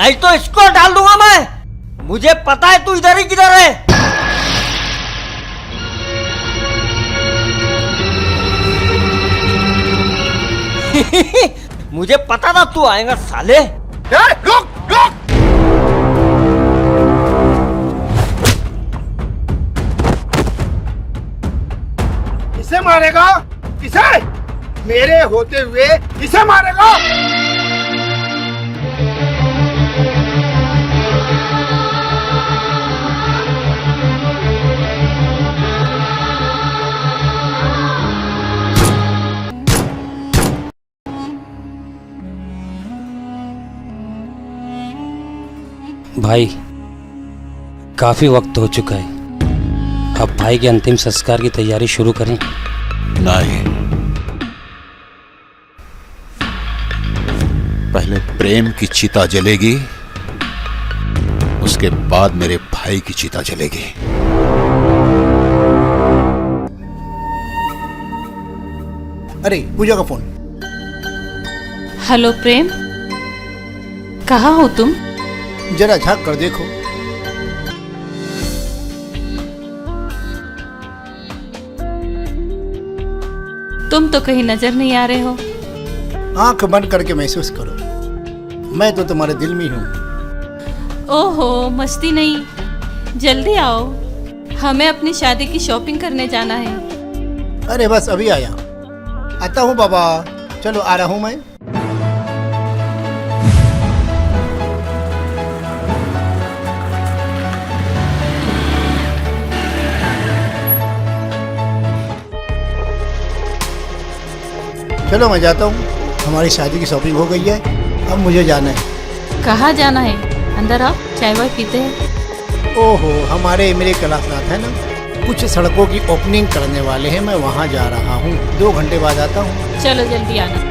नहीं तो इसको डाल दूंगा मैं। मुझे पता है तू इधर ही किधर है। मुझे पता था तू आएगा साले। रुक रुक। किसे मारेगा? किसे? मेरे होते हुए किसे मारेगा? भाई, काफी वक्त हो चुका है, अब भाई के अंतिम संस्कार की तैयारी शुरू करें। नहीं, पहले प्रेम की चिता जलेगी, उसके बाद मेरे भाई की चिता जलेगी। अरे पूजा का फोन। हेलो प्रेम, कहाँ हो तुम? जरा झांक कर देखो। तुम तो कहीं नजर नहीं आ रहे हो। आंख बंद करके महसूस करो, मैं तो तुम्हारे दिल में हूँ। ओहो, मस्ती नहीं, जल्दी आओ, हमें अपनी शादी की शॉपिंग करने जाना है। अरे बस अभी आया, आता हूँ बाबा। चलो आ रहा हूँ मैं। चलो मैं जाता हूँ, हमारी शादी की शॉपिंग हो गई है, अब मुझे जाना है। कहाँ जाना है? अंदर आओ, चाय वाय पीते हैं। ओहो, हमारे मेरे क्लासमेट है ना, कुछ सड़कों की ओपनिंग करने वाले हैं, मैं वहाँ जा रहा हूँ, 2 घंटे बाद आता हूँ। चलो जल्दी आना।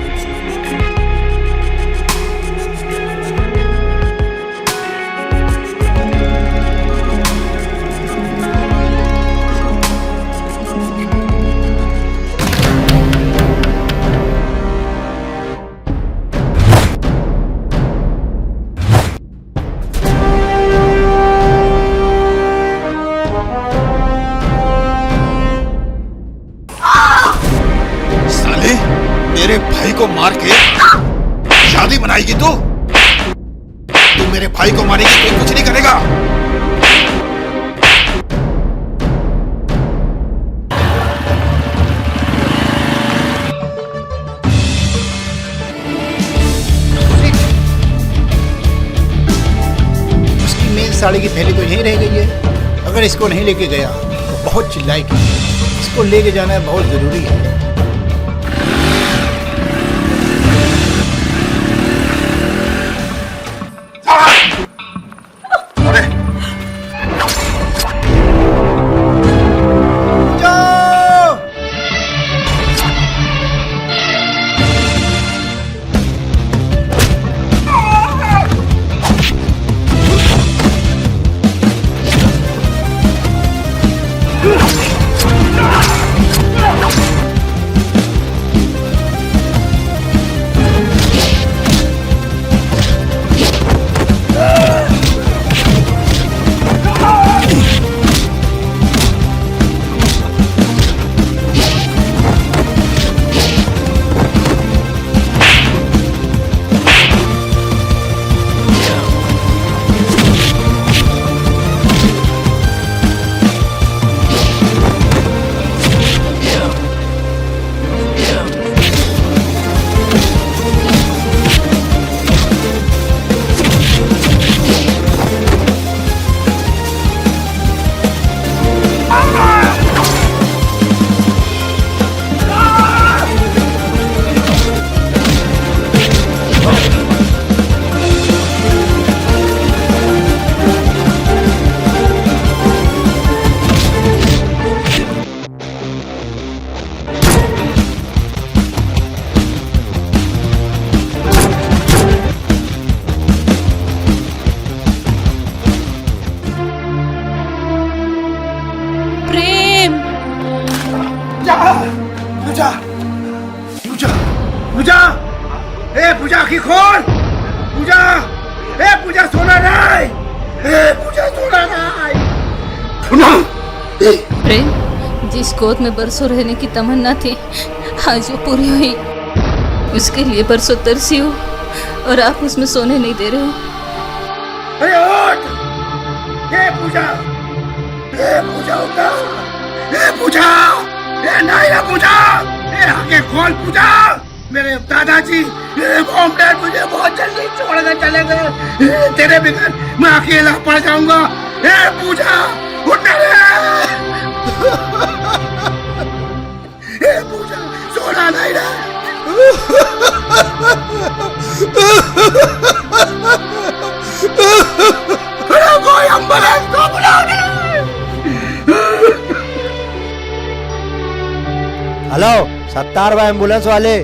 मेरे भाई को मार के शादी बनाएगी तू? मेरे भाई को मारेगी, कोई कुछ नहीं करेगा। उसकी मेन साड़ी की थैली तो यहीं रह गई है, अगर इसको नहीं लेके गया तो बहुत चिल्लाएगी। इसको लेके जाना बहुत जरूरी है। प्रेम, जिस गोद में बरसों रहने की तमन्ना थी आज वो पूरी हुई। उसके लिए बरसों तरसी हो और आप उसमें सोने नहीं दे रहे हो। अरे उठ! ये पूजा उठा! ये पूजा! ये नायरा पूजा! ये आगे खोल पूजा! मेरे दादाजी बॉम्बे मुझे बहुत जल्दी छोड़ कर चले गए। तेरे बगैर मैं अकेला पड़ जाऊंगा। ये पूजा उठ रे! ये पूजा सोना नहीं रे! कोई एम्बुलेंस को बुलाओ रे! हेलो, 70 एम्बुलेंस वाले।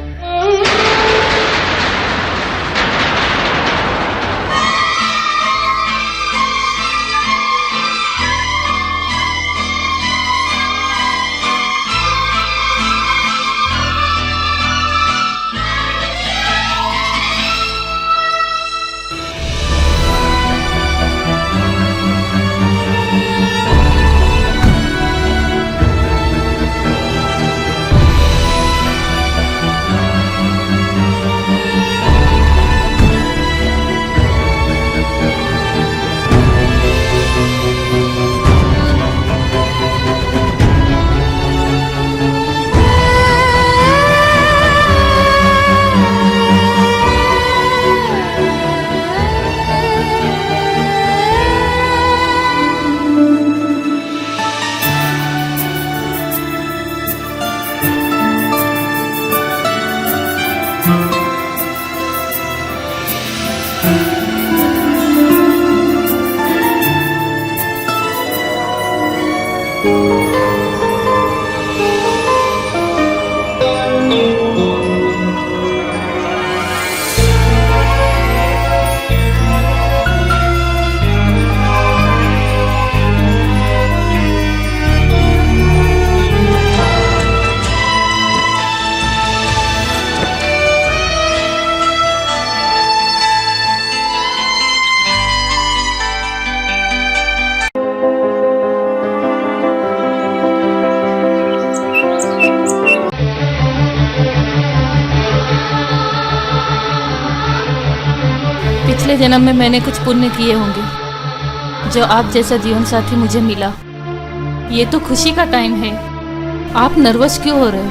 पिछले जन्म में मैंने कुछ पुण्य किए होंगे जो आप जैसा जीवन साथी मुझे मिला। ये तो खुशी का टाइम है, आप नर्वस क्यों हो रहे हो?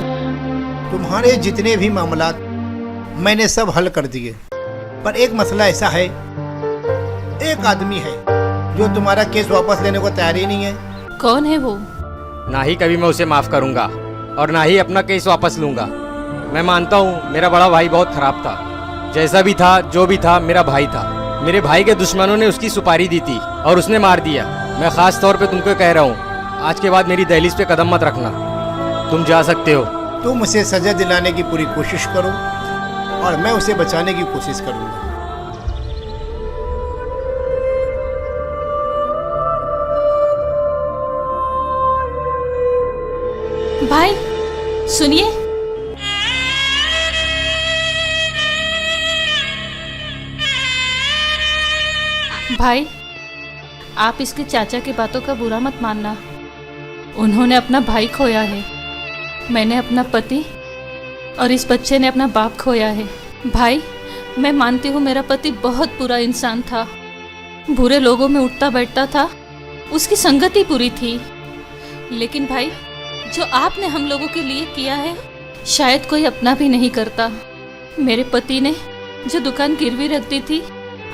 तुम्हारे जितने भी मामलात मैंने सब हल कर दिए, पर एक मसला ऐसा है, एक आदमी है जो तुम्हारा केस वापस लेने को तैयार ही नहीं है। कौन है वो? ना ही कभी मैं उसे माफ करूंगा और ना ही अपना केस वापस लूंगा। मैं मानता हूँ मेरा बड़ा भाई बहुत खराब था, जैसा भी था जो भी था मेरा भाई था। मेरे भाई के दुश्मनों ने उसकी सुपारी दी थी और उसने मार दिया। मैं खास तौर पे तुमको कह रहा हूँ, आज के बाद मेरी दहलीज पे कदम मत रखना। तुम जा सकते हो। तुम उसे सजा दिलाने की पूरी कोशिश करो और मैं उसे बचाने की कोशिश करूंगा। भाई सुनिए, भाई आप इसके चाचा की बातों का बुरा मत मानना। उन्होंने अपना भाई खोया है, मैंने अपना पति और इस बच्चे ने अपना बाप खोया है। भाई मैं मानती हूँ मेरा पति बहुत बुरा इंसान था, बुरे लोगों में उठता बैठता था, उसकी संगति बुरी थी। लेकिन भाई जो आपने हम लोगों के लिए किया है शायद कोई अपना भी नहीं करता। मेरे पति ने जो दुकान गिरवी रख दी थी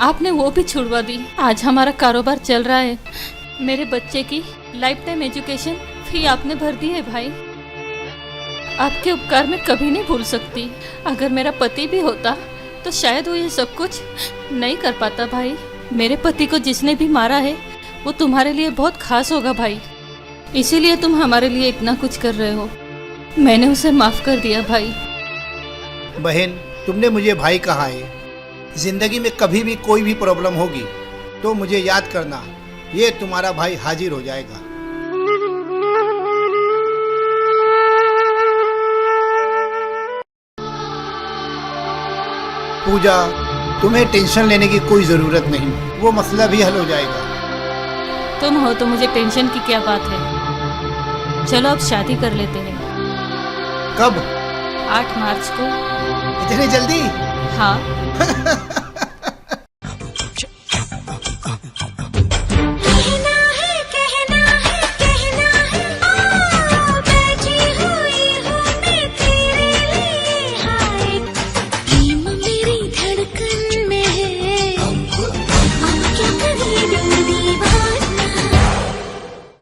आपने वो भी छुड़वा दी। आज हमारा कारोबार चल रहा है। मेरे बच्चे की लाइफ टाइम एजुकेशन फी आपने भर दी है भाई। आपके उपकार मैं कभी नहीं भूल सकती। अगर मेरा पति भी होता तो शायद वो ये सब कुछ नहीं कर पाता। भाई मेरे पति को जिसने भी मारा है वो तुम्हारे लिए बहुत खास होगा भाई, इसीलिए तुम हमारे लिए इतना कुछ कर रहे हो। मैंने उसे माफ कर दिया भाई। बहन तुमने मुझे भाई कहा है, जिंदगी में कभी भी कोई भी प्रॉब्लम होगी तो मुझे याद करना, ये तुम्हारा भाई हाजिर हो जाएगा। पूजा तुम्हें टेंशन लेने की कोई जरूरत नहीं, वो मसला भी हल हो जाएगा। तुम हो तो मुझे टेंशन की क्या बात है। चलो अब शादी कर लेते हैं। कब? 8 मार्च को। इतनी जल्दी? हाँ।